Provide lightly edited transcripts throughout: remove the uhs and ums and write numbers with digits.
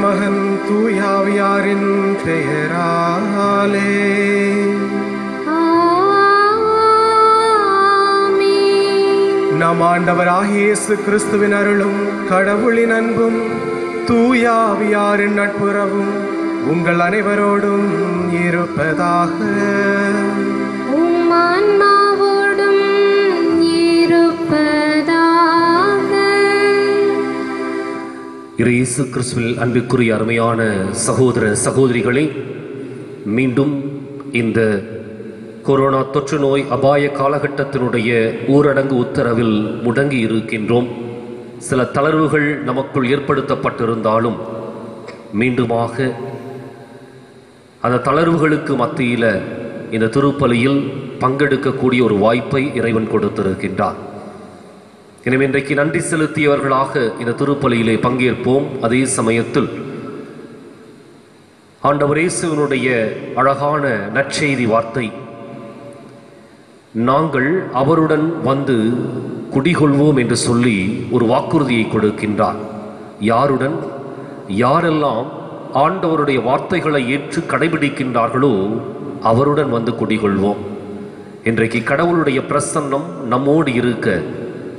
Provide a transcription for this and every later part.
மகன் தூயாவியாரின் பெயராலே. நம் ஆண்டவராகிய இயேசு கிறிஸ்துவின் அருளும் கடவுளின் அன்பும் தூயாவியாரின் நட்புறவும் உங்கள் அனைவரோடும் இருப்பதாக. ஆன்மாவோடும் இருப்பதாக. இயேசு கிறிஸ்துவில் அன்பிற்குரிய அருமையான சகோதர சகோதரிகளே, மீண்டும் இந்த கொரோனா தொற்று நோய் அபாய காலகட்டத்தினுடைய ஊரடங்கு உத்தரவில் முடங்கி இருக்கின்றோம். சில தளர்வுகள் நமக்குள் ஏற்படுத்தப்பட்டிருந்தாலும் மீண்டுமாக அந்த தளர்வுகளுக்கு மத்தியில் இந்த திருப்பலியில் பங்கெடுக்கக்கூடிய ஒரு வாய்ப்பை இறைவன் கொடுத்திருக்கின்றார். எனவே இன்றைக்கு நன்றி செலுத்தியவர்களாக இந்த திருப்பலியிலே பங்கேற்போம். அதே சமயத்தில் ஆண்டவர் இயேசுவினுடைய அழகான நற்செய்தி வார்த்தை, நாங்கள் அவருடன் வந்து குடிகொள்வோம் என்று சொல்லி ஒரு வாக்குறுதியை கொடுக்கின்றார். யாருடன்? யாரெல்லாம் ஆண்டவருடைய வார்த்தைகளை ஏற்று கடைபிடிக்கின்றார்களோ அவருடன் வந்து குடிகொள்வோம். இன்றைக்கு கடவுளுடைய பிரசன்னம் நம்மோடு இருக்க,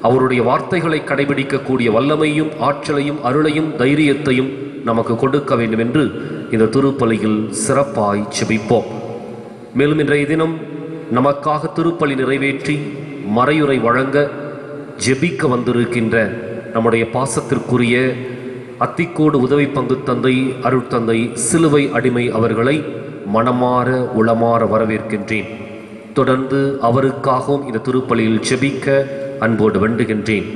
அவருடைய வார்த்தைகளை கடைபிடிக்கக்கூடிய வல்லமையும் ஆற்றலையும் அருளையும் தைரியத்தையும் நமக்கு கொடுக்க வேண்டும் என்று இந்த திருப்பலியில் சிறப்பாய் செபிப்போம். மேலும் இன்றைய தினம் நமக்காக திருப்பலி நிறைவேற்றி மறையுரை வழங்க ஜெபிக்க வந்திருக்கின்ற நம்முடைய பாசத்திற்குரிய அத்திக்கோடு உதவி பங்கு தந்தை அருட்தந்தை சிலுவை அடிமை அவர்களை மனமாற உளமாற வரவேற்கின்றேன். தொடர்ந்து அவருக்காகவும் இந்த திருப்பலியில் ஜெபிக்க அன்போடு வேண்டுகின்றேன்.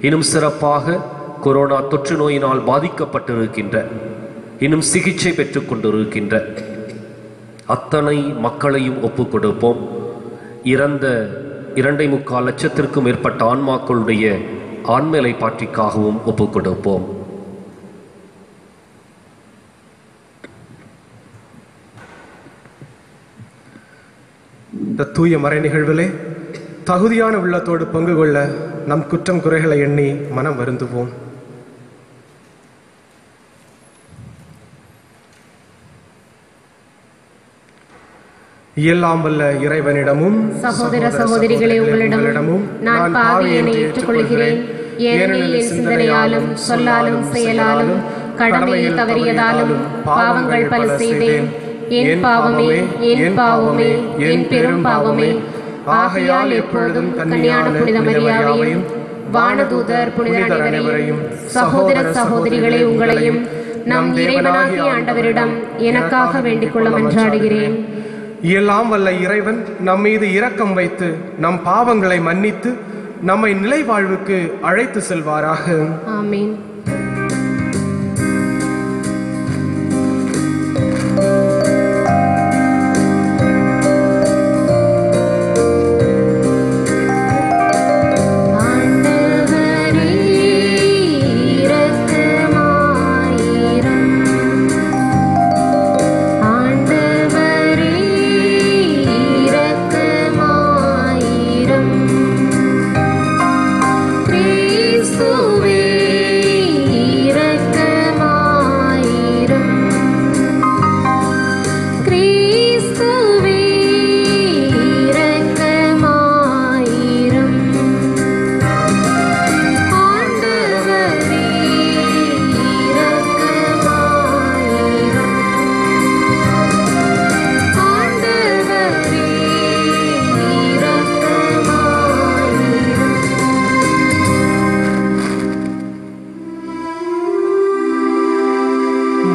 இன்னும் சிறப்பாக கொரோனா தொற்று நோயினால் பாதிக்கப்பட்டிருக்கின்ற, இன்னும் சிகிச்சை பெற்றுக் கொண்டிருக்கின்ற அத்தனை மக்களையும் ஒப்புக் கொடுப்போம். இறந்த 2.25 லட்சத்திற்கும் மேற்பட்ட ஆன்மாக்களுடைய ஆண்மையை பாற்றிக்காகவும் ஒப்புக் கொடுப்போம். இந்த தூய மறை நிகழ்விலே தகுதியான உள்ளத்தோடு பங்கு கொள்ள நம் குற்றம் குறைகளை எண்ணி மனம் வருந்துவோம். எல்லாம் வல்ல இறைவனிடமும் சகோதர சகோதரிகளே, உங்களிடமும் நான் பாவியனை ஏற்றுக்கொள்கிறேன். ஏனெனில் என் சிந்தனையாலும் சொல்லாலும் செயலாலும் கடமையில் தவறியதாலும் பாவங்கள் பல செய்தேன். என் பாவமே, என் பாவமே, என் பெரும் பாவமே. ஆகையால் எப்பொழுதும் கன்னியான புனித மரியாவையும் வானதூதர் புனிதர் அனைவரையும் சகோதர சகோதரிகளே உங்களையும் நம் இறைவனாகிய ஆண்டவரிடம் எனக்காக வேண்டிக் கொள்ள மன்றாடுகிறேன். எல்லாம் வல்ல இறைவன் நம் மீது இரக்கம் வைத்து நம் பாவங்களை மன்னித்து நம்மை நிலை வாழ்வுக்கு அழைத்து செல்வாராக. ஆமீன்.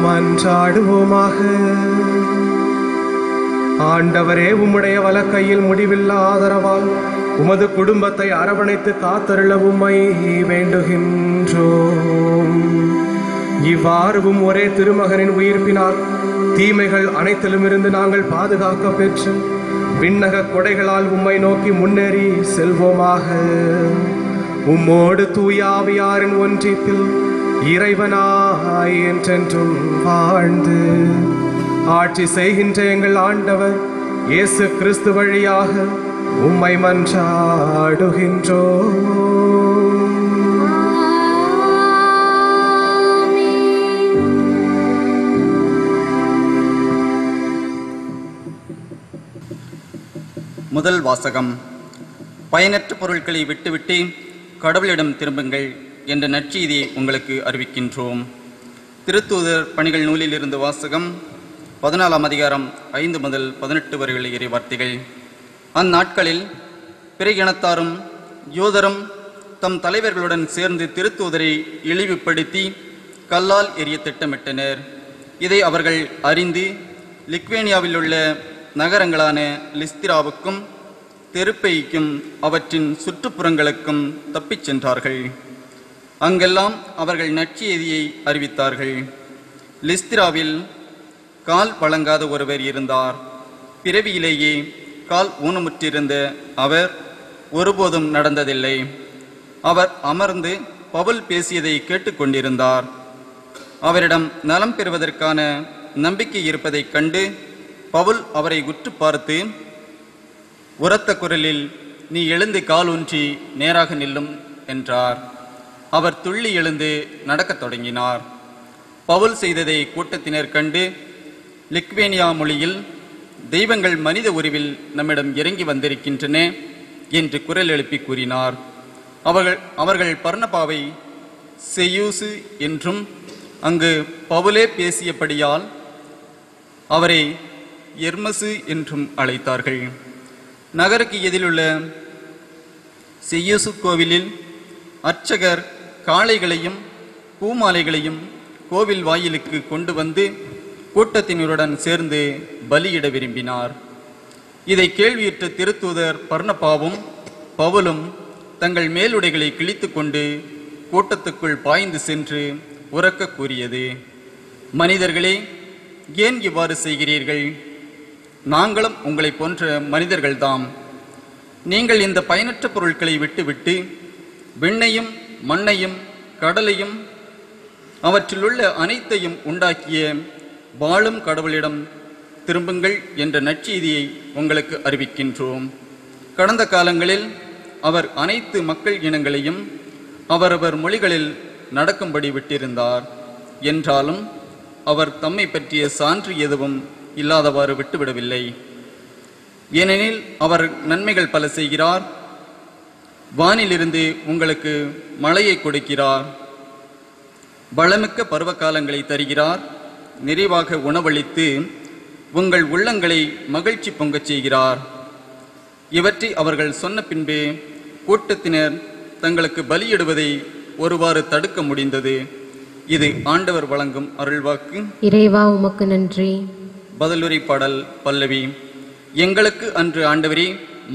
மன்றாடுவோமாக. ஆண்டவரே, உம்முடைய வலக்கையில் முடிவில்லா ஆதரவால் உமது குடும்பத்தை அரவணைத்து காத்தருள உம்மை வேண்டுகின்றோம். இவ்வாறும் ஒரே திருமகனின் உயிர்ப்பினால் தீமைகள் அனைத்திலுமிருந்து நாங்கள் பாதுகாக்க பெற்று விண்ணக கொடைகளால் உம்மை நோக்கி முன்னேறி செல்வோமாக. உம்மோடு தூய ஆவியாரின் ஒன்றிப்பில் இறைவனாய் என்றென்றும் வாழ்ந்து ஆட்சி செய்கின்ற எங்கள் ஆண்டவர் இயேசு கிறிஸ்து வழியாக உம்மை மன்றாடுகின்றோம். முதல் வாசகம். பயனற்ற பொருட்களை விட்டுவிட்டு கடவுளிடம் திரும்புங்கள் என்ற நற்செய்தியை உங்களுக்கு அறிவிக்கின்றோம். திருத்தூதர் பணிகள் நூலில் இருந்து வாசகம். 14ஆம் அதிகாரம் 5 முதல் 18 வரையுள்ள இறை வார்த்தைகள். அந்நாட்களில் பிற இனத்தாரும் யூதரும் தம் தலைவர்களுடன் சேர்ந்து திருத்தூதரை இழிவுபடுத்தி கல்லால் எறிய திட்டமிட்டனர். இதை அவர்கள் அறிந்து லிக்வேனியாவில் உள்ள நகரங்களான லிஸ்திராவுக்கும் தெருப்பைக்கும் அவற்றின் சுற்றுப்புறங்களுக்கும் தப்பிச் சென்றார்கள். அங்கெல்லாம் அவர்கள் நற்செய்தியை அறிவித்தார்கள். லிஸ்திராவில் கால் வழங்காத ஒருவர் இருந்தார். பிறவியிலேயே கால் ஊனமுற்றிருந்த அவர் ஒருபோதும் நடந்ததில்லை. அவர் அமர்ந்து பவுல் பேசியதை கேட்டுக்கொண்டிருந்தார். அவரிடம் நலம் பெறுவதற்கான நம்பிக்கை இருப்பதைக் கண்டு பவுல் அவரை உற்று பார்த்து, உரத்த குரலில், நீ எழுந்து கால் ஊன்றி நேராக நில்லும் என்றார். அவர் துள்ளி எழுந்து நடக்கத் தொடங்கினார். பவுல் செய்ததை கூட்டத்தினர் கண்டு லிக்வேனியா மொழியில், தெய்வங்கள் மனித உருவில் நம்மிடம் இறங்கி வந்திருக்கின்றன என்று குரல் எழுப்பி கூறினார். அவர்கள் பர்னபாவை செயூசு என்றும் அங்கு பவுலே பேசியபடியால் அவரை எர்மசு என்றும் அழைத்தார்கள். நகருக்கு எதிலுள்ள செயூசு கோவிலில் அர்ச்சகர் காளைகளையும் பூமாலைகளையும் கோவில் வாயிலுக்கு கொண்டு வந்து கூட்டத்தினருடன் சேர்ந்து பலியிட விரும்பினார். இதை கேள்வியுற்ற திருத்தூதர் பர்னபாவும் பவுலும் தங்கள் மேலுடைகளை கிழித்து கொண்டு கூட்டத்துக்குள் பாய்ந்து சென்று உரக்க கூறியது, மனிதர்களே, ஏன் இவ்வாறு செய்கிறீர்கள்? நாங்களும் உங்களை போன்ற மனிதர்கள்தாம். நீங்கள் இந்த பயனற்ற பொருட்களை விட்டுவிட்டு விண்ணையும் மண்ணையும் கடலையும் அவற்றிலுள்ள அனைத்தையும் உண்டாக்கிய வாழும் கடவுளிடம் திரும்புங்கள் என்ற நற்செய்தியை உங்களுக்கு அறிவிக்கின்றோம். கடந்த காலங்களில் அவர் அனைத்து மக்கள் இனங்களையும் அவரவர் மொழிகளில் நடக்கும்படி விட்டிருந்தார். என்றாலும் அவர் தம்மை பற்றிய சான்று எதுவும் இல்லாதவாறு விட்டுவிடவில்லை. ஏனெனில் அவர் நன்மைகள் பல செய்கிறார். வானிலிருந்து உங்களுக்கு மழையை கொடுக்கிறார். வளமிக்க பருவ காலங்களை தருகிறார். நிறைவாக உணவளித்து உங்கள் உள்ளங்களை மகிழ்ச்சி பொங்கச் செய்கிறார். இவற்றை அவர்கள் சொன்ன பின்பு கூட்டத்தினர் தங்களுக்கு பலியிடுவதை ஒருவாறு தடுக்க முடிந்தது. இது ஆண்டவர் வழங்கும் அருள்வாக்கு. இறைவா உமக்கு நன்றி. பதிலுரை பாடல் பல்லவி. எங்களுக்கு அன்று ஆண்டவரே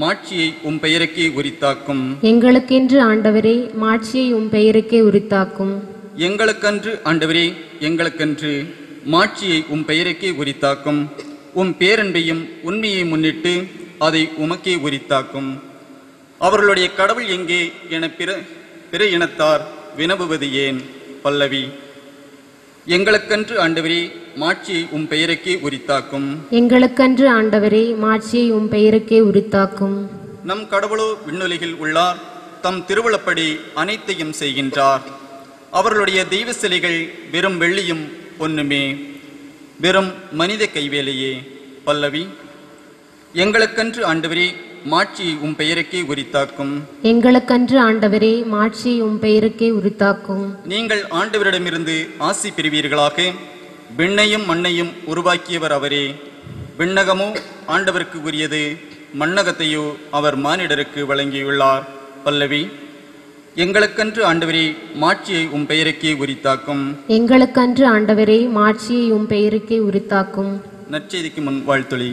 மாட்சியை உம் பெயருக்கே உரித்தாக்கும். எங்களுக்கென்று ஆண்டவரே மாட்சியை உம் பெயருக்கே உரித்தாக்கும். எங்களுக்கன்று ஆண்டவரே எங்களுக்கென்று மாட்சியை உம் பெயருக்கே உரித்தாக்கும். உம் பேரன்பையும் உண்மையை முன்னிட்டு அதை உமக்கே உரித்தாக்கும். அவர்களுடைய கடவுள் எங்கே என பிற இனத்தார் வினவுவது ஏன்? பல்லவி. எங்களுக்கன்று ஆண்டவரே மாட்சியை உம் பெயருக்கே உரித்தாக்கும். எங்களுக்கன்று ஆண்டவரே மாட்சியை உம் பெயருக்கே உரித்தாக்கும். நம் கடவுளோ விண்ணுலகில் உள்ளார். தம் திருவுளப்படி அனைத்தையும் செய்கின்றார். அவர்களுடைய தெய்வ சிலைகள் வெறும் வெள்ளியும் பொன்னுமே, வெறும் மனித கைவேலையே. பல்லவி. எங்களுக்கன்று ஆண்டவரே மாட்சியை உம் பெயருக்கே உரித்தாக்கும். எங்களுக்கன்று ஆண்டவரே மாட்சியை உம் பெயருக்கே உரித்தாக்கும். நீங்கள் ஆண்டவரிடமிருந்து ஆசி பெறுவீர்களாக. விண்ணையும் மண்ணையும் உருவாக்கியவர் அவரே. விண்ணகமோ ஆண்டவருக்கு உரியது, மண்ணகத்தையோ அவர் மானிடருக்கு வழங்கியுள்ளார். பல்லவி. எங்களுக்கன்று ஆண்டவரே மாட்சியை உம் பெயருக்கே உரித்தாக்கும். எங்களுக்கன்று ஆண்டவரே மாட்சியை உம் பெயருக்கே உரித்தாக்கும். நற்செய்திக்கு முன் வாழ்த்தொழி.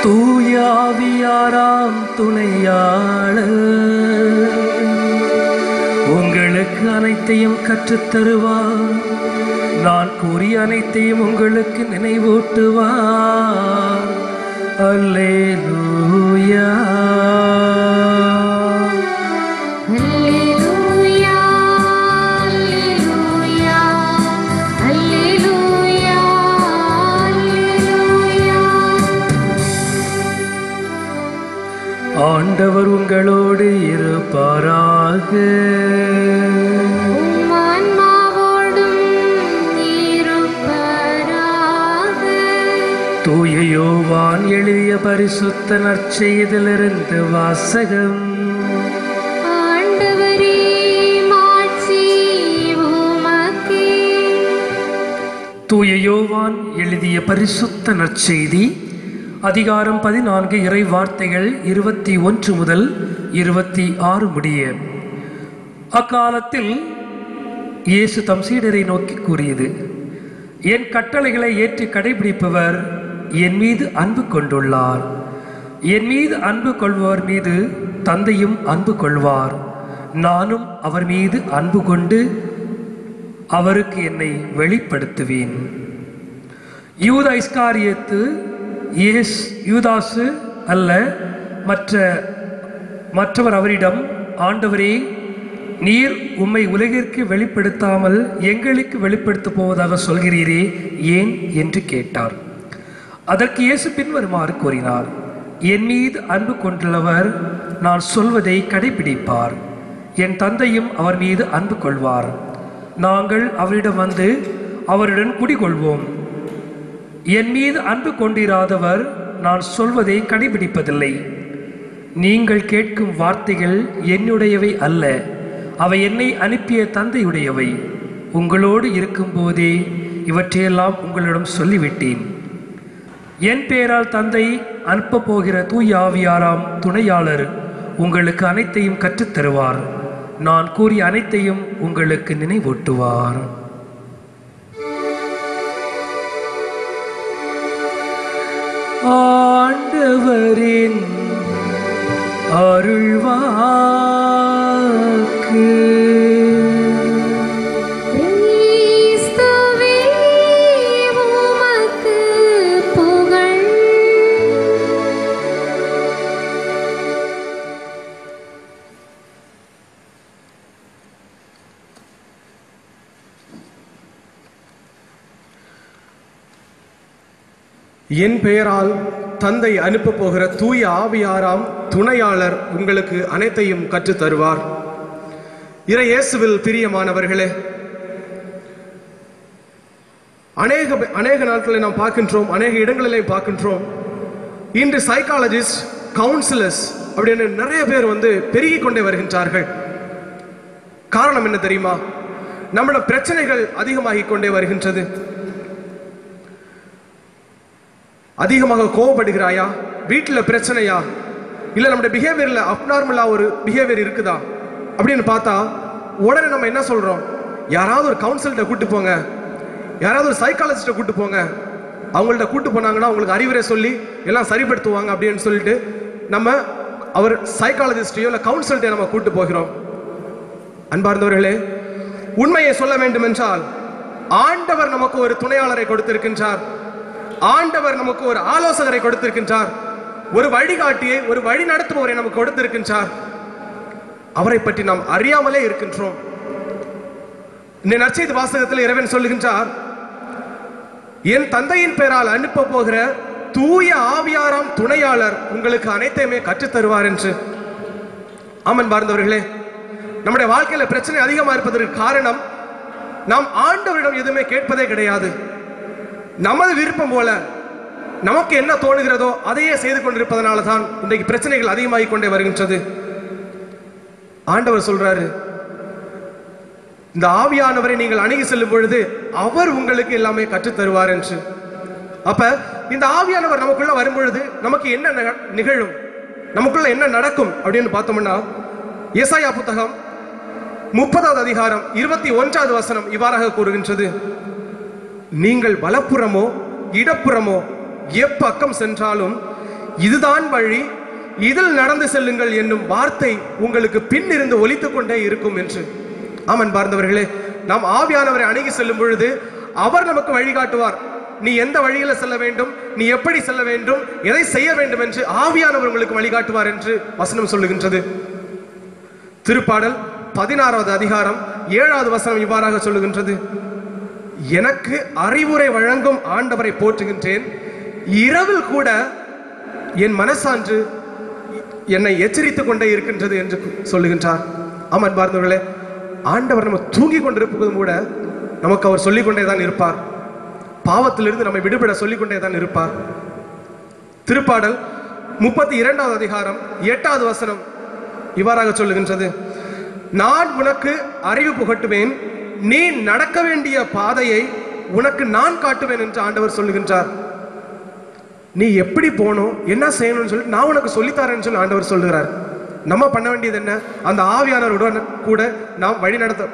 தூயாவியாராம் துணையாளர் உங்களுக்கு அனைத்தையும் கற்றுத்தருவார். நான் கூறிய அனைத்தையும் உங்களுக்கு நினைவூட்டுவார். அல்லேலூயா அல்லேலூயா அல்லேலூயா அல்லேலூயா அல்லேலூயா. ஆண்டவர் உங்களோடு இருப்பாராக. உம் ஆன்மாவோடும் இருப்பாராக. தூய யோவான் எழுதிய பரிசுத்த நற்செய்தியிலிருந்து வாசகம். ஆண்டவரே மாட்சி உமக்கே. தூய யோவான் எழுதிய பரிசுத்த நற்செய்தி அதிகாரம் 14 இறை வார்த்தைகள் 21 முதல் 26 முடிய. அக்காலத்தில் இயேசு தம் சீடரை நோக்கி கூறியது, என் கட்டளைகளை ஏற்று கடைபிடிப்பவர் என் மீது அன்பு கொண்டுள்ளார். என் மீது அன்பு கொள்பவர் மீது தந்தையும் அன்பு கொள்வார். நானும் அவர் மீது அன்பு கொண்டு அவருக்கு என்னை வெளிப்படுத்துவேன். யூதா இஸ்காரியத்து யூதாசு அல்ல, மற்றவர் அவரிடம், ஆண்டவரே, நீர் உம்மை உலகிற்கு வெளிப்படுத்தாமல் எங்களுக்கு வெளிப்படுத்தப் போவதாக சொல்கிறீரே, ஏன் என்று கேட்டார். அதற்கு இயேசு பின்வருமாறு கூறினார், என் மீது அன்பு கொண்டுள்ளவர் நான் சொல்வதை கடைபிடிப்பார். என் தந்தையும் அவர் மீது அன்பு கொள்வார். நாங்கள் அவரிடம் வந்து அவருடன் குடிகொள்வோம். என் மீது அன்பு கொண்டிராதவர் நான் சொல்வதை கடைபிடிப்பதில்லை. நீங்கள் கேட்கும் வார்த்தைகள் என்னுடையவை அல்ல, அவை என்னை அனுப்பிய தந்தையுடையவை. உங்களோடு இருக்கும்போதே இவற்றையெல்லாம் உங்களிடம் சொல்லிவிட்டேன். என் பெயரால் தந்தை அனுப்பப் போகிற தூய ஆவியாராம் துணையாளர் உங்களுக்கு அனைத்தையும் கற்றுத்தருவார். நான் கூறிய அனைத்தையும் உங்களுக்கு நினைவூட்டுவார். ஆண்டவரின் அருள்வாக்கு. கிறிஸ்துவே உமக்கு புகழ். என் பெயரால் தந்தை அனுப்பப் போகிற தூய ஆவியாராம் துணையாளர் உங்களுக்கு அனைத்தையும் கற்றுத் தருவார். இறை இயேசுவில் பிரியமானவர்களே, அநேக நாட்களை நாம் பார்க்கின்றோம், அநேக இடங்களிலே பார்க்கின்றோம். இன்று சைக்காலஜிஸ்ட், கவுன்சிலர்ஸ் அப்படின்னு நிறைய பேர் பெருகிக் கொண்டே வருகின்றார்கள். காரணம் என்ன தெரியுமா? நம்மளோட பிரச்சனைகள் அதிகமாகிக் கொண்டே வருகின்றது. அதிகமாக கோவப்படுகிறாயா? வீட்டில் பிரச்சனையா? இல்லை நம்முடைய பிஹேவியரில் அப்நார்மலாக ஒரு பிஹேவியர் இருக்குதா அப்படின்னு பார்த்தா உடனே நம்ம என்ன சொல்கிறோம்? யாராவது ஒரு கவுன்சில்கிட்ட கூட்டு போங்க, யாராவது ஒரு சைக்காலஜிஸ்ட்டை கூட்டு போங்க, அவங்கள்ட்ட கூட்டு போனாங்கன்னா அவங்களுக்கு அறிவுரை சொல்லி எல்லாம் சரிப்படுத்துவாங்க அப்படின்னு சொல்லிட்டு நம்ம அவர் சைக்காலஜிஸ்டையோ இல்லை கவுன்சில்கிட்ட நம்ம கூட்டு போகிறோம். அன்பார்ந்தவர்களே, உண்மையை சொல்ல வேண்டும் என்றால் ஆண்டவர் நமக்கு ஒரு துணையாளரை கொடுத்திருக்கின்றார். ஆண்டவர் நமக்கு ஒரு ஆலோசகரை கொடுத்திருக்கின்றார். ஒரு வழிகாட்டியை, ஒரு வழி நடத்துபவரை நமக்கு கொடுத்திருக்கின்றார். அவரை பற்றி நாம் அறியாமலே இருக்கின்றோம். இந்த நற்செய்தி வாசகத்தில் இறைவன் சொல்லுகின்றார், என் தந்தையின் பெயரால் அனுப்ப போகிற தூய ஆவியாராம் துணையாளர் உங்களுக்கு அனைத்தையுமே கற்றுத் தருவார் என்று. ஆமன் பார்ந்தவர்களே, நம்முடைய வாழ்க்கையில பிரச்சனை அதிகமாக இருப்பதற்கு காரணம் நாம் ஆண்டவரிடம் எதுவுமே கேட்பதே கிடையாது. நமது விருப்பம் போல நமக்கு என்ன தோணுகிறதோ அதையே செய்து கொண்டிருப்பதனால தான் இன்றைக்கு பிரச்சனைகள் அதிகமாகிக் கொண்டே வருகின்றது. ஆண்டவர் சொல்றாரு, இந்த ஆவியானவரை நீங்கள் அணுகி செல்லும் பொழுது அவர் உங்களுக்கு எல்லாமே கற்றுத் தருவார் என்று. அப்ப இந்த ஆவியானவர் நமக்குள்ள வரும்பொழுது நமக்கு என்ன நிகழும், நமக்குள்ள என்ன நடக்கும் அப்படின்னு பார்த்தோம்னா, ஏசாயா புத்தகம் 30வது அதிகாரம் 21வது வசனம் இவ்வாறாக கூறுகின்றது, நீங்கள் வலப்புறமோ இடப்புறமோ எப்பக்கம் சென்றாலும் இதுதான் வழி, இதில் நடந்து செல்லுங்கள் என்னும் வார்த்தை உங்களுக்கு பின்னிருந்து ஒலித்துக் கொண்டே இருக்கும் என்று. ஆமன் பார்ந்தவர்களே, நாம் ஆவியானவரை அணுகி செல்லும் பொழுது அவர் நமக்கு வழிகாட்டுவார். நீ எந்த வழியில செல்ல வேண்டும், நீ எப்படி செல்ல வேண்டும், எதை செய்ய வேண்டும் என்று ஆவியானவர் உங்களுக்கு வழிகாட்டுவார் என்று வசனம் சொல்லுகின்றது. திருப்பாடல் 16வது அதிகாரம் 7வது வசனம் இவ்வாறாக சொல்லுகின்றது: எனக்கு அறிவுரை வழங்கும் ஆண்டவரை போற்றுகின்றேன், இரவில் கூட என் மனசான்று என்னை எச்சரித்துக் கொண்டே இருக்கின்றது என்று சொல்லுகின்றார். ஆமாம் பார்ந்தவர்களே, ஆண்டவர் நம்ம தூங்கி கொண்டிருப்பதும் கூட நமக்கு அவர் சொல்லிக்கொண்டே தான் இருப்பார். பாவத்திலிருந்து நம்மை விடுபட சொல்லிக்கொண்டே தான் இருப்பார். திருப்பாடல் 32வது அதிகாரம் 8வது வசனம் இவ்வாறாக சொல்லுகின்றது: நான் உனக்கு அறிவு புகட்டுவேன், நீ நடக்க வேண்டிய பாதையை உனக்கு நான் காட்டுவேன் என்று ஆண்டவர் சொல்லுகின்றார். நீ எப்படி போகணும், என்ன செய்யணும்னு சொல்லி நான் உனக்கு சொல்லித்தரேன்னு சொல்லி ஆண்டவர் சொல்லுகிறார். நம்ம பண்ண வேண்டியது என்ன? அந்த ஆவியானவருடன் கூட நாம் வழி நடத்த,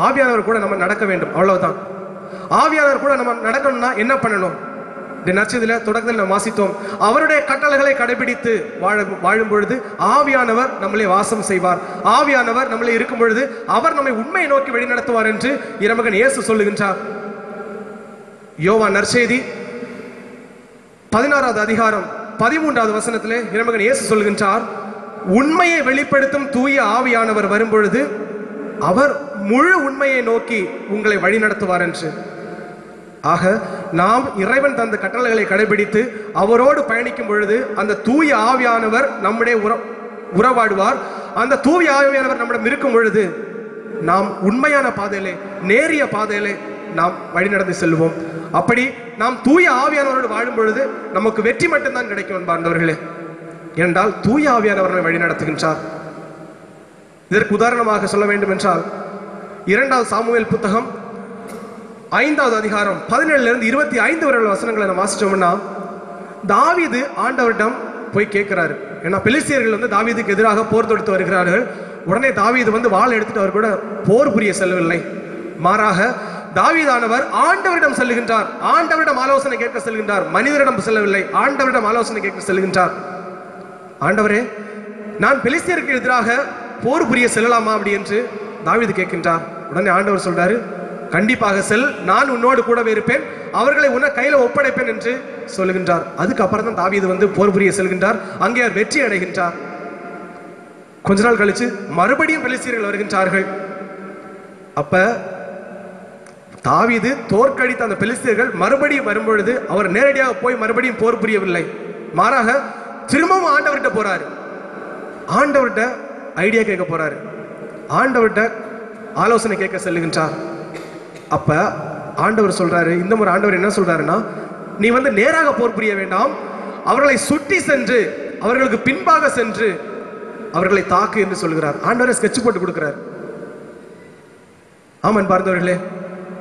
ஆவியானவர் கூட நம்ம நடக்க வேண்டும், அவ்வளவுதான். ஆவியானவர் கூட நம்ம நடக்கணும்னா என்ன பண்ணணும்? நற்செய்தியில தொடக்கத்தில் நாம் வாசித்தோம், அவருடைய கட்டளைகளை கடைபிடித்து வாழும் பொழுது ஆவியானவர் நம்மளே வாசம் செய்வார். ஆவியானவர் நம்மளே இருக்கும் பொழுது அவர் நம்மை உண்மையை நோக்கி வழி நடத்துவார் என்று இறைமகன் இயேசு சொல்லுகின்றார். யோவான் நற்செய்தி 16வது அதிகாரம் 13வது வசனத்திலே இறைமகன் இயேசு சொல்லுகின்றார்: உண்மையை வெளிப்படுத்தும் தூய ஆவியானவர் வரும்பொழுது அவர் முழு உண்மையை நோக்கி உங்களை வழி நடத்துவார் என்று. ஆக நாம் இறைவன் தந்த கட்டளைகளை கடைபிடித்து அவரோடு பயணிக்கும் பொழுது அந்த தூய ஆவியானவர் நம்முடைய உறவாடுவார். அந்த தூய ஆவியானவர் நம்மிடம் இருக்கும் பொழுது நாம் உண்மையான பாதையிலே, நேரிய பாதையிலே நாம் வழி நடந்து செல்வோம். அப்படி நாம் தூய ஆவியானவரோடு வாழும் பொழுது நமக்கு வெற்றி மட்டும்தான் கிடைக்கும் என்பார்களே. என்றால் தூய ஆவியானவரை வழி நடத்துகின்றார். இதற்கு உதாரணமாக சொல்ல வேண்டும் என்றால் 2வது சாமுவேல் புத்தகம் 5வது அதிகாரம் 17லிருந்து 25 வரை வசனங்களை நம்ம வாசிச்சோம்னா, தாவீது ஆண்டவரிடம் போய் கேட்கிறாரு. ஏன்னா பெலிஸ்தியர்கள் வந்து தாவீதுக்கு எதிராக போர் தொடுத்து வருகிறார்கள். உடனே தாவீது வந்து வாள் எடுத்துட்டு அவர் கூட போர் புரிய செல்லவில்லை. மாறாக தாவீதானவர் ஆண்டவரிடம் செல்லுகின்றார். ஆண்டவரிடம் ஆலோசனை கேட்க செல்கின்றார். மனிதரிடம் செல்லவில்லை, ஆண்டவரிடம் ஆலோசனை கேட்க செல்கின்றார். ஆண்டவரே, நான் பெலிஸ்தியருக்கு எதிராக போர் புரிய செல்லலாமா அப்படி என்று தாவீது கேட்கின்றார். உடனே ஆண்டவர் சொல்றாரு, கண்டிப்பாக செல், நான் உன்னோடு கூடவே இருப்பேன், அவர்களை உன்னை கையில ஒப்படைப்பேன் என்று சொல்லுகின்றார். அதுக்கப்புறம் தான் தாவீது வந்து போர் புரிய செல்கின்றார். அங்கே அவர் வெற்றி அடைகின்றார். கொஞ்ச நாள் கழிச்சு மறுபடியும் பெலிஸ்தியர்கள் வருகின்றார்கள். அப்ப தாவீது தோற்கடித்த அந்த பெலிஸ்தியர்கள் மறுபடியும் வரும்பொழுது அவர் நேரடியாக போய் மறுபடியும் போர் புரியவில்லை. மாறாக திரும்பவும் ஆண்டவர்கிட்ட போறாரு. ஆண்டவர்கிட்ட ஐடியா கேட்க போறாரு. ஆண்டவர்கிட்ட ஆலோசனை கேட்க செல்லுகின்றார். அப்ப ஆண்டவர் சொல்றாரு, இந்த முறை ஆண்டவர் என்ன சொல்றாருன்னா, நீ வந்து நேராக போர் புரிய வேண்டாம், அவர்களை சுற்றி சென்று அவர்களுக்கு பின்பாக சென்று அவர்களை தாக்கு என்று சொல்கிறார். ஆண்டவரை ஸ்கெட்ச் போட்டு கொடுக்கிறார். ஆமன் பார்த்தவர்களே,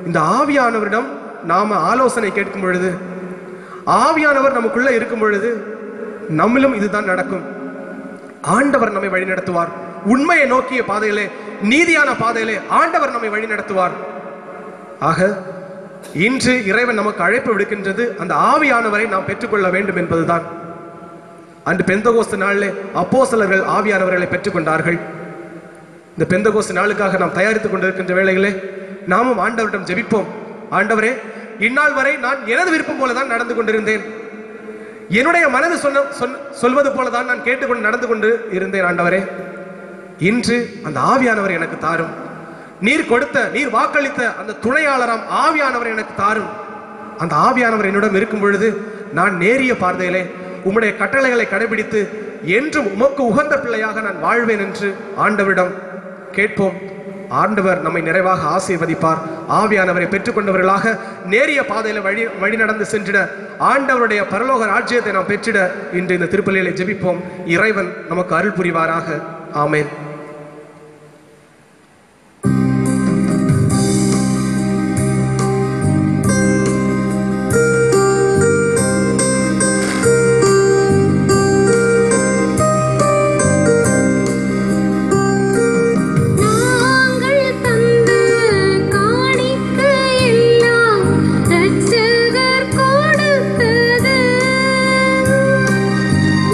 இந்த ஆவியானவரிடம் நாம ஆலோசனை கேட்கும் பொழுது, ஆவியானவர் நமக்குள்ள இருக்கும் பொழுது நம்மளும் இதுதான் நடக்கும். ஆண்டவர் நம்மை வழி நடத்துவார். உண்மையை நோக்கிய பாதையிலே, நீதியான பாதையிலே ஆண்டவர் நம்மை வழி நடத்துவார். ஆக இன்று இறைவன் நமக்கு அழைப்பு விடுக்கின்றது, அந்த ஆவியானவரை நாம் பெற்றுக்கொள்ள வேண்டும் என்பதுதான். அன்று பெந்தகோஸ்து நாளிலே அப்போஸ்தலர்கள் ஆவியானவர்களை பெற்றுக்கொண்டார்கள். இந்த பெந்தகோஸ்து நாளுக்காக நாம் தயாரித்துக் கொண்டிருக்கின்ற வேளைகளே நாமும் ஆண்டவரிடம் ஜெபிப்போம். ஆண்டவரே, இந்நாள் வரை நான் எனது விருப்பம் போலதான் நடந்து கொண்டிருந்தேன், என்னுடைய மனது சொல்வது போலதான் நான் கேட்டுக்கொண்டு நடந்து கொண்டு இருந்தேன். ஆண்டவரே, இன்று அந்த ஆவியானவர் எனக்கு தாரும். நீர் கொடுத்த, நீர் வாக்களித்த அந்த துணையாளராம் ஆவியானவர் எனக்கு தாரும். அந்த ஆவியானவர் என்னிடம் இருக்கும் பொழுது நான் நேரிய பார்வையிலே உம்முடைய கட்டளைகளை கடைபிடித்து என்றும் உமக்கு உகந்த பிள்ளையாக நான் வாழ்வேன் என்று ஆண்டவரிடம் கேட்போம். ஆண்டவர் நம்மை நிறைவாக ஆசீர்வதிப்பார். ஆவியானவரை பெற்றுக்கொண்டவர்களாக நேரிய பாதையில வழி நடந்து சென்றிட, ஆண்டவருடைய பரலோக ராஜ்யத்தை நாம் பெற்றிட இன்று இந்த திருப்பலியிலே ஜெபிப்போம். இறைவன் நமக்கு அருள் புரிவாராக. ஆமென்.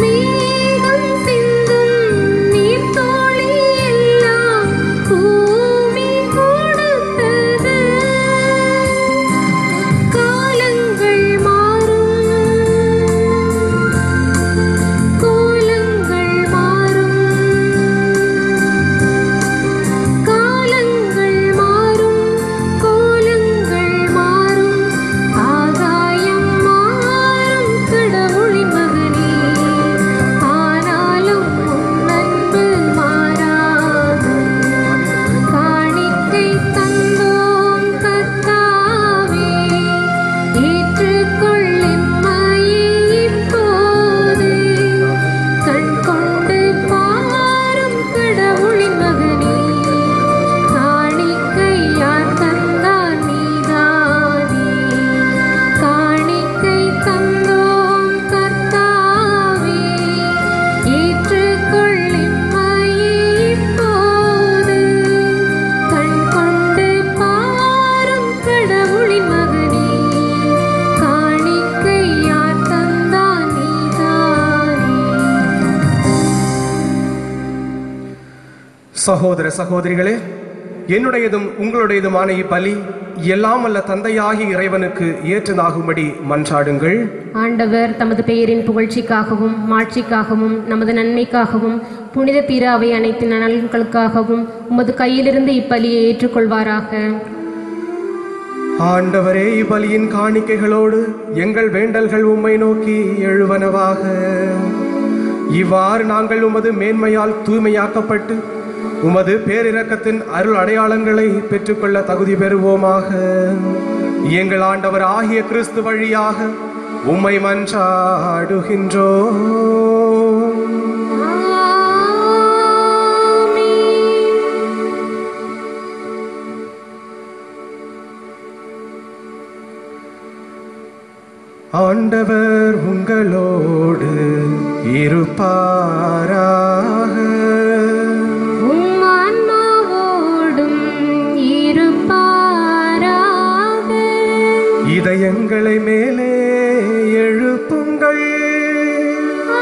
மேகம் சிந்தும் நீர்த்தோழி சகோதர சகோதரிகளே, என்னுடையதும் உங்களுடையதுமான இப்பலி எல்லாம் வல்ல தந்தையாகி இறைவனுக்கு ஏற்றதாகும்படி மன்றாடுங்கள். ஆண்டவர் தமது பெயரின் புகழ்ச்சிக்காகவும் மாட்சிக்காகவும் நமது நன்மைக்காகவும் புனித திரு அவை அனைத்து நலன்களுக்காகவும் உமது கையிலிருந்து இப்பலியை ஏற்றுக்கொள்வாராக. ஆண்டவரே, இப்பலியின் காணிக்கைகளோடு எங்கள் வேண்டல்கள் உம்மை நோக்கி எழுவனவாக. இவ்வாறு நாங்கள் உமது மேன்மையால் தூய்மையாக்கப்பட்டு உமது பேரிரக்கத்தின் அருள் அடையாளங்களை பெற்றுக்கொள்ள தகுதி பெறுவோமாக. எங்கள் ஆண்டவர் ஆகிய கிறிஸ்து வழியாக உம்மை மன்றாடுகின்றோம். ஆண்டவர் உங்களோடு இருப்பாராக. உம் ஆன்மாவோடும் இருப்பாராக. இதயங்களை மேலே எழுப்புங்கள்.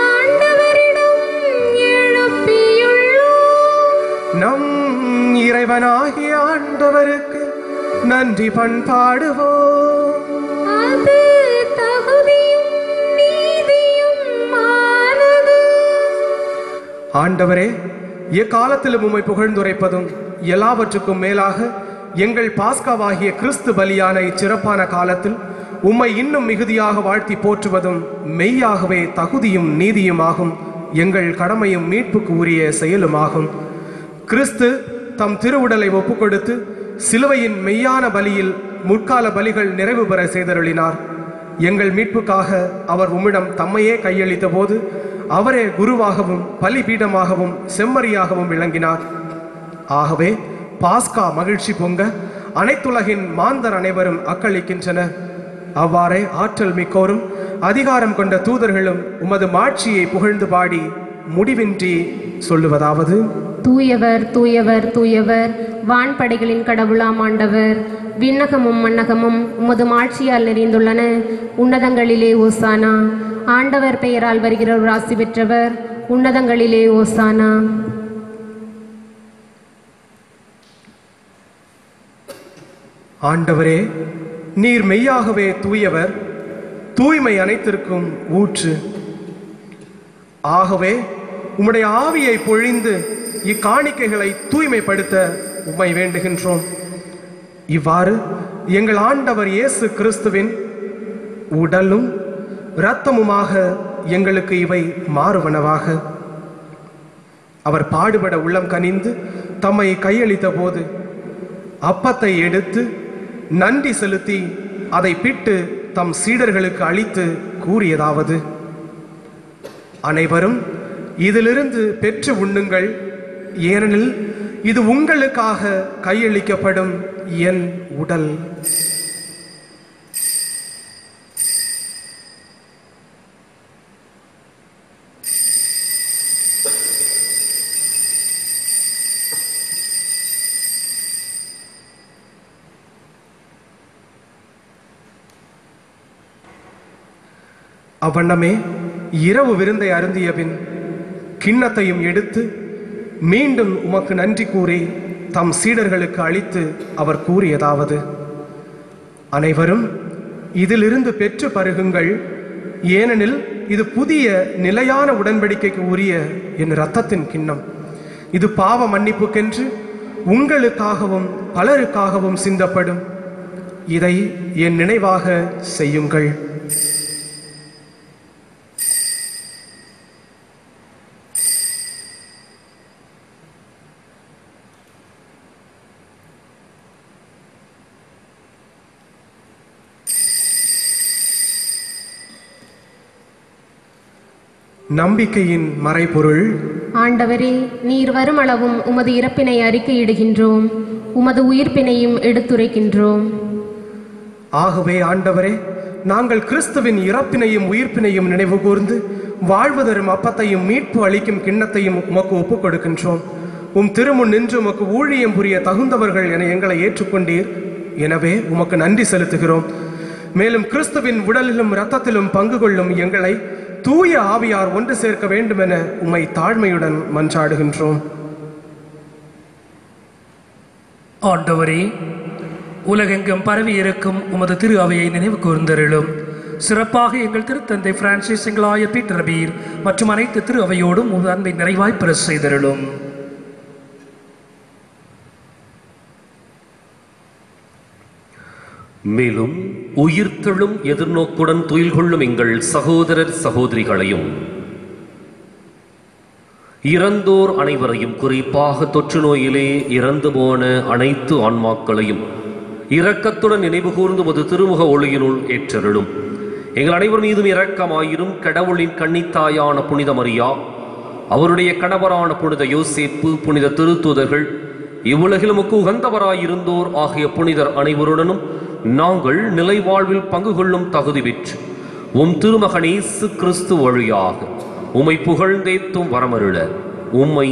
ஆண்டவரிடம் எழுப்பியுள்ளோம். நம் இறைவனாகிய ஆண்டவருக்கு நன்றி பண்பாடுவோம். அது தகுதியும் நீதியுமானது. ஆண்டவரே, எக்காலத்திலும் உம்மை புகழ்ந்துரைப்பதும் எல்லாவற்றுக்கும் மேலாக எங்கள் பாஸ்காவாகிய கிறிஸ்து பலியான இச்சிறப்பான காலத்தில் உம்மை இன்னும் மிகுதியாக வாழ்த்தி போற்றுவதும் மெய்யாகவே தகுதியும் நீதியுமாகும். எங்கள் கடமையும் மீட்புக்கு உரிய செயலுமாகும். கிறிஸ்து தம் திருவுடலை ஒப்புக்கொடுத்து சிலுவையின் மெய்யான பலியில் முற்கால பலிகள் நிறைவு பெற செய்தருளினார். எங்கள் மீட்புக்காக அவர் உம்மிடம் தம்மையே கையளித்த போது அவரே குருவாகவும் பலிபீடமாகவும் செம்மறியாகவும் விளங்கினார். ஆகவே பாஸ்கா மகிழ்ச்சி பொங்க அனைத்துலகின் மாந்தர் அனைவரும் அக்களிக்கின்றனர். அவ்வாறே ஆற்றல் மிக்கோரும் அதிகாரம் கொண்ட தூதர்களும் உமது மாட்சியை புகழ்ந்து பாடி முடிவின்றி சொல்லுவதாவது: தூயவர் தூயவர் தூயவர், வான்படைகளின் கடவுளாம் ஆண்டவர். விண்ணகமும் மண்ணகமும் உமது மாட்சியால் நிறைந்துள்ளன. உன்னதங்களிலே ஓசானா. ஆண்டவர் பெயரால் வருகிறவர் ஆசி பெற்றவர். உன்னதங்களிலே ஓசானா. ஆண்டவரே, நீர் மெய்யாகவே தூயவர், தூய்மை அனைத்திற்கும் ஊற்று. ஆகவே உம்முடைய ஆவியை பொழிந்து இக்காணிக்கைகளை தூய்மைப்படுத்த உம்மை வேண்டுகின்றோம். இவ்வாறு எங்கள் ஆண்டவர் இயேசு கிறிஸ்துவின் உடலும் இரத்தமுமாக எங்களுக்கு இவை மாறுவனவாக. அவர் பாடுபட உள்ளம் கனிந்து தம்மை கையளித்த போது அப்பத்தை எடுத்து நன்றி செலுத்தி அதை பிட்டு தம் சீடர்களுக்கு அளித்து கூறியதாவது: அனைவரும் இதிலிருந்து பெற்று உண்ணுங்கள், ஏனெனில் இது உங்களுக்காக கையளிக்கப்படும் என் உடல். அவ்வண்ணமே இரவு விருந்தை அருந்திய பின் கிண்ணத்தையும் எடுத்து மீண்டும் உமக்கு நன்றி கூறி தம் சீடர்களுக்கு அளித்து அவர் கூறியதாவது: அனைவரும் இதிலிருந்து பெற்று பருகுங்கள், ஏனெனில் இது புதிய நிலையான உடன்படிக்கைக்கு உரிய என் இரத்தத்தின் கிண்ணம். இது பாவ மன்னிப்புக்கென்று உங்களுக்காகவும் பலருக்காகவும் சிந்தப்படும். இதை என் நினைவாக செய்யுங்கள். நம்பிக்கையின் மறைபொருள். ஆண்டவரே, நீர் வருமளவும் உமது இறப்பினை அறிக்கையிடுகின்றோம், உமது உயிர்ப்பினையும் எடுத்துரைக்கின்றோம். ஆகவே ஆண்டவரே, நாங்கள் கிறிஸ்துவின் இறப்பினையும் உயிர்ப்பினையும் நினைவு கூர்ந்து வாழ்வு தரும் அப்பத்தையும் மீட்பு அளிக்கும் கிண்ணத்தையும் உமக்கு ஒப்புக் கொடுக்கின்றோம். உம் திருமுன் நின்று உமக்கு ஊழியம் புரிய தகுந்தவர்கள் என எங்களை ஏற்றுக்கொண்டீர். எனவே உமக்கு நன்றி செலுத்துகிறோம். மேலும் கிறிஸ்துவின் உடலிலும் இரத்தத்திலும் பங்கு கொள்ளும் எங்களை தூய ஆவியார் ஒன்று சேர்க்க வேண்டும் என உம்மை தாழ்மையுடன் மன்றாடுகின்றோம். ஆண்டவரே, உலகெங்கும் பரவி இருக்கும் உமது திரு அவையை நினைவு கூர்ந்தருளும். சிறப்பாக எங்கள் திருத்தந்தை பிரான்சிஸ், எங்களாய பீட்டர் பீர் மற்றும் அனைத்து திரு அவையோடும் உமது அன்பை நிறைவாய் பெற செய்தருளும். மேலும் உயிர்த்தெழும் எதிர்நோக்குடன் துயில் கொள்ளும் எங்கள் சகோதரர் சகோதரிகளையும், இறந்தோர் அனைவரையும், குறிப்பாக தொற்று நோயிலே இறந்து போன அனைத்து ஆன்மாக்களையும் இரக்கத்துடன் நினைவு கூர்ந்து ஒரு திருமுக ஒளியினுள் ஏற்றருளும். எங்கள் அனைவர் மீதும் இரக்கமாயிரும். கடவுளின் கன்னித்தாயான புனித மரியா, அவருடைய கணவரான புனித யோசேப்பு, புனித திருத்தூதர்கள், இவ்வுலகில் உகந்தவராயிருந்தோர் ஆகிய புனிதர் அனைவருடனும் நாங்கள் நிலைவாழ்வில் பங்கு கொள்ளும் தகுதி பெற்று உம் திருமகன் இயேசு கிறிஸ்து வழியாக உம்மை புகழ்ந்தேத்தும் வரமருள உம்மை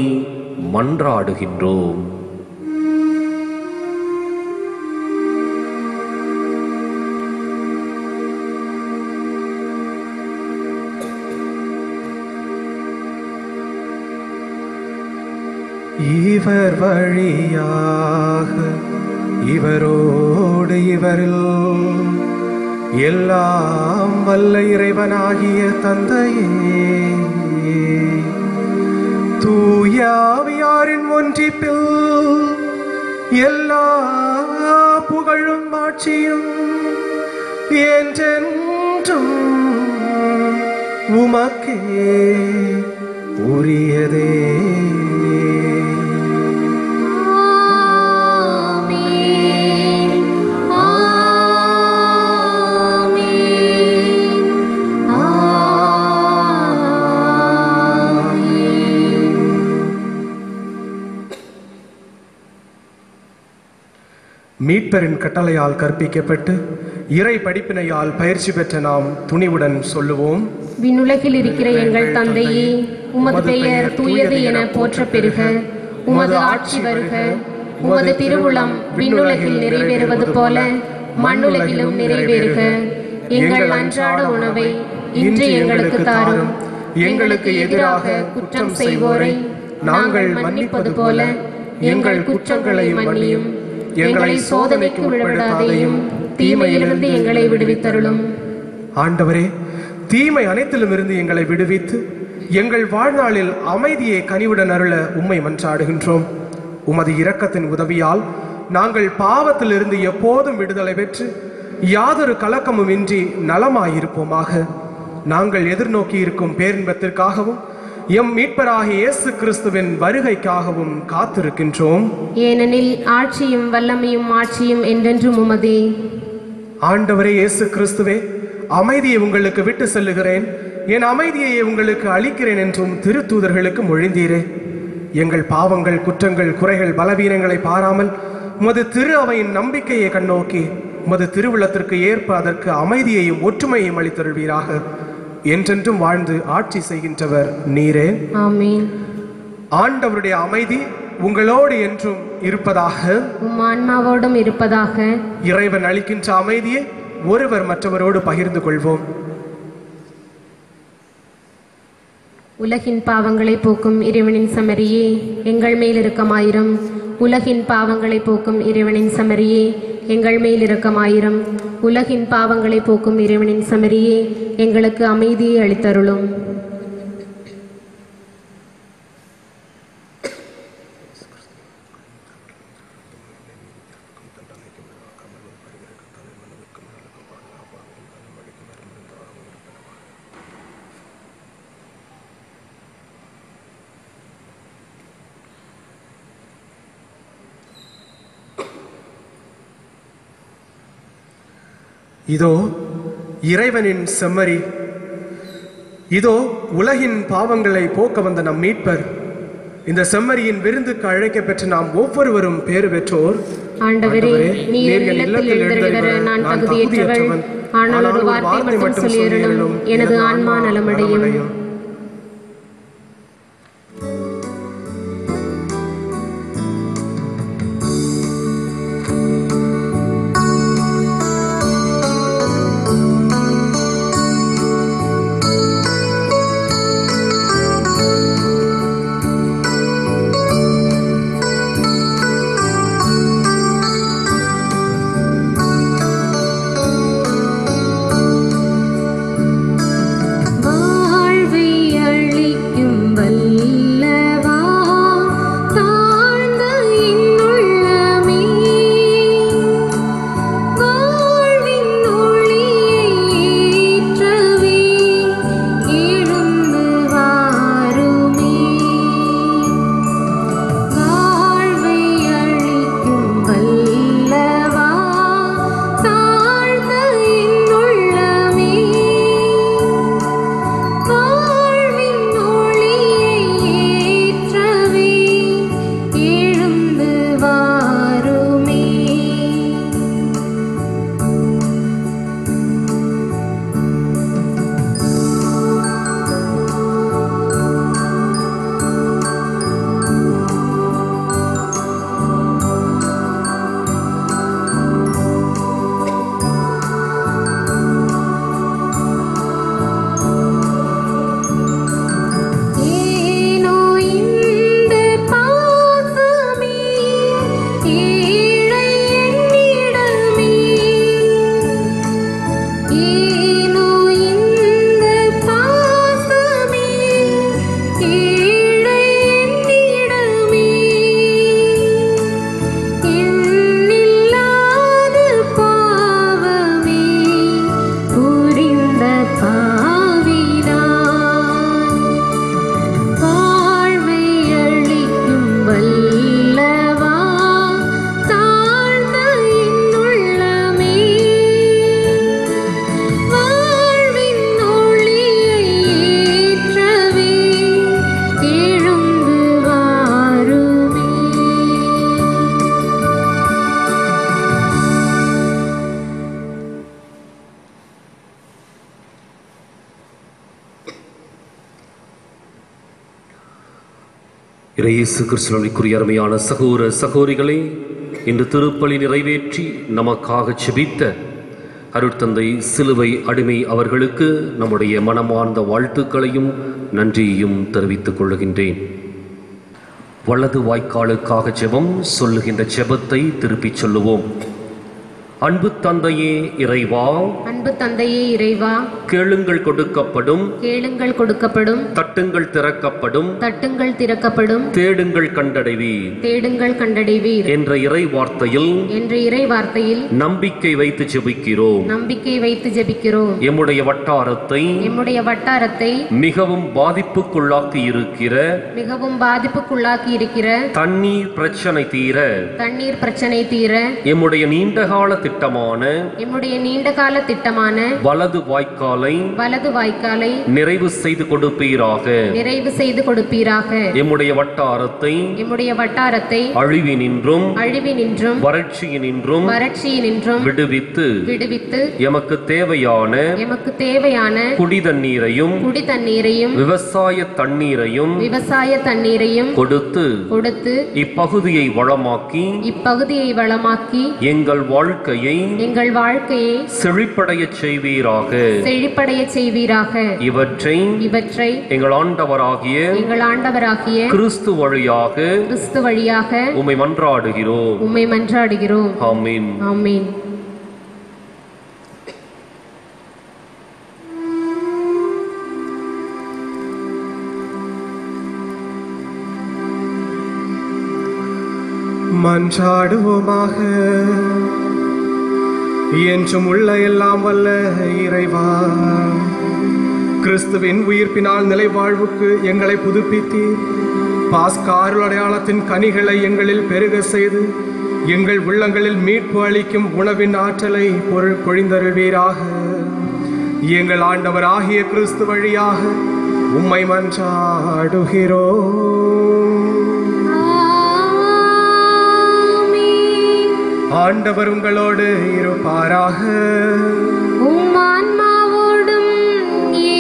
மன்றாடுகின்றோம். இவர் வழியாக, இவரோடு இவரில் எல்லாம் வல்ல இறைவனாகிய தந்தையே, தூய ஆவியாரின் ஒன்றிப்பில் எல்லா புகழும் ஆட்சியும் என்றென்றும் உமக்கே உரியதே. மீட்பரின் கட்டளையால் கற்பிக்கப்பட்டு இறை படிப்பினையால் பயிற்சி பெற்ற நாம் துணிவுடன் சொல்லுவோம். விண்ணுலகில் இருக்கிற எங்கள் தந்தையே, உமது பெயர் தூயது என போற்ற பெறுக. உமது ஆட்சி வருக. உமது திருவுளம் விண்ணுலகில் நிறைவேறுவது போல மண்ணுலகிலும் நிறைவேறுக. எங்கள் அன்றாட உணவை இன்று எங்களுக்கு தாரும். எங்களுக்கு எதிராக குற்றம் செய்வோரை நாங்கள் மன்னிப்பது போல எங்கள் குற்றங்களை மன்னியும். எங்களை சோதனைக்கு உட்படுத்தாதேயும், தீமையிலிருந்து எங்களை விடுவித்தருளும். ஆண்டவரே, தீமை அனைத்திலும் இருந்து எங்களை விடுவித்து எங்கள் வாழ்நாளில் அமைதியை கனிவுடன் அருள உம்மை மன்றாடுகின்றோம். உமது இரக்கத்தின் உதவியால் நாங்கள் பாவத்திலிருந்து எப்போதும் விடுதலை பெற்று யாதொரு கலக்கமும் இன்றி நலமாயிருப்போமாக. நாங்கள் எதிர்நோக்கி இருக்கும் பேரின்பத்திற்காகவும் எம் மீட்பராகிய இயேசு கிறிஸ்துவின் வருகைக்காகவும் காத்திருக்கின்றோம். ஏனெனில் ஆட்சியும் வல்லமையும் ஆட்சியும் என்றென்றும் உமதே. ஆண்டவரே இயேசு கிறிஸ்துவே, அமைதியை உங்களுக்கு விட்டு செல்லுகிறேன், என் அமைதியை உங்களுக்கு அளிக்கிறேன் என்றும் திருத்தூதர்களுக்கு மொழிந்தீரே. எங்கள் பாவங்கள், குற்றங்கள், குறைகள், பலவீனங்களை பாராமல் உமது திரு அவையின் நம்பிக்கையை கண்ணோக்கி உமது திருவுள்ளத்திற்கு ஏற்ப அதற்கு அமைதியையும் ஒற்றுமையையும் அளித்தருள்வீராக. என்றென்றும் வாழ்ந்து ஆட்சி செய்கின்றவர் நீரே. ஆமென். ஆண்டவருடைய அமைதி உங்களோடு என்றும் இருப்பதாக. உம் ஆன்மாவோடும் இருப்பதாக. இறைவன் அளிக்கின்ற அமைதியை ஒருவர் மற்றவரோடு பகிர்ந்து கொள்வோம். உலகின் பாவங்களை போக்கும் இறைவனின் சமரியே, எங்கள் மேல் இரக்கமாயிரம். உலகின் பாவங்களை போக்கும் இறைவனின் சமரியே, எங்கள் மேல் இரக்கமாயிரம். உலகின் பாவங்களை போக்கும் இறைவனின் சமரியே, எங்களுக்கு அமைதியை அளித்தருளும். இதோ இறைவனின் செம்மறி, இதோ உலகின் பாவங்களை போக்க வந்த நம் மீட்பர். இந்த செம்மறியின் விருந்துக்கு அழைக்கப்பெற்ற நாம் ஒவ்வொருவரும் பேறு பெற்றோர். ஆண்டவரே, நீர் இல்லத்தில் எழுந்தருள நான் தகுதியற்றவள். ஆனால் ஒரு வார்த்தை மட்டும் சொல்லியருளும், எனது ஆன்மா நலமடையும். ஏனோ இந்த பாசமே ஏழை என்னிடமே எண்ணில்லாத பாவமே புரிந்த பாவினான் வாழ்வை அளிக்கும் வல்லவா தாழ்ந்த என்னுள்ளமே வாழ்வின் ஒளியை ஏற்றவே எழுந்து வாருமே. இயேசு கிறிஸ்துவிற்குரிய அருமையான சகோதர சகோதரிகளே, இன்று திருப்பலி நிறைவேற்றி நமக்காக செபித்த அருட்தந்தை சிலுவை அடிமை அவர்களுக்கு நம்முடைய மனமார்ந்த வாழ்த்துக்களையும் நன்றியையும் தெரிவித்துக் கொள்கின்றேன். வலது வாய்க்காலுக்காக ஜெபம் சொல்லுகின்ற ஜெபத்தை திருப்பிச் சொல்லுவோம். அன்பு தந்தையே இறைவா, அன்பு தந்தையே இறைவா, கேளுங்கள் கொடுக்கப்படும், கேளுங்கள் கொடுக்கப்படும், தட்டுங்கள் திறக்கப்படும், தட்டுங்கள் திறக்கப்படும், தேடுங்கள் கண்டடைவீர் தேடுங்கள் கண்டடைவீர் என்ற இறை வார்த்தையில் என்ற இறை வார்த்தையில் நம்பிக்கை வைத்து ஜெபிக்கிறோம். நம்பிக்கை வைத்து ஜெபிக்கிறோம். எம்முடைய வட்டாரத்தை எம்முடைய வட்டாரத்தை மிகவும் பாதிப்புக்குள்ளாக்கி இருக்கிற தண்ணீர் பிரச்சனை தீர தண்ணீர் பிரச்சனை தீர எம்முடைய நீண்டகால திட்டமான வலது வாய்க்காலை நிறைவு செய்து கொடுப்பீராக. எம்முடைய வட்டாரத்தை அழிவினின்றும் வறட்சியினின்றும் விடுவித்து எமக்கு தேவையான குடி தண்ணீரையும் விவசாய தண்ணீரையும் கொடுத்து இப்பகுதியை வளமாக்கி எங்கள் வாழ்க்கையை செழிப்படைய செய்வீராக. இவற்றை எங்கள் ஆண்டவராகிய கிறிஸ்து வழியாக உம்மை மன்றாடுகிறோம். ஆமென். ஆமென். மன்றாடுவோமாக. என்றும் உள்ள எல்லாம் வல்ல இறைவா, கிறிஸ்துவின் உயிர்ப்பினால் நிலை வாழ்வுக்கு எங்களை புதுப்பித்தீர். பாஸ்கா அருள் அடையாளத்தின் கனிகளை எங்களில் பெருக செய்து எங்கள் உள்ளங்களில் மீட்பு அளிக்கும் உணவின் ஆற்றலை பொழிந்தருள்வீராக. எங்கள் ஆண்டவர் ஆகிய கிறிஸ்து வழியாக உம்மை மன்றாடுகிறோம். ஆண்டவர் உங்களோடு இருப்பாராக. உம் ஆன்மாவோடும்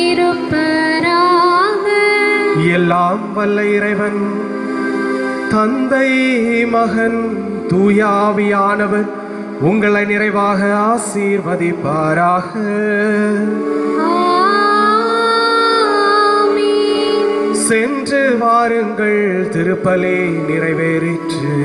இருப்பாராக. எல்லாம் வல்ல இறைவன் தந்தை, மகன், தூய ஆவியானவர் உங்களை நிறைவாக ஆசீர்வதிப்பாராக. சென்று வாருங்கள், திருப்பலி நிறைவேறிற்று.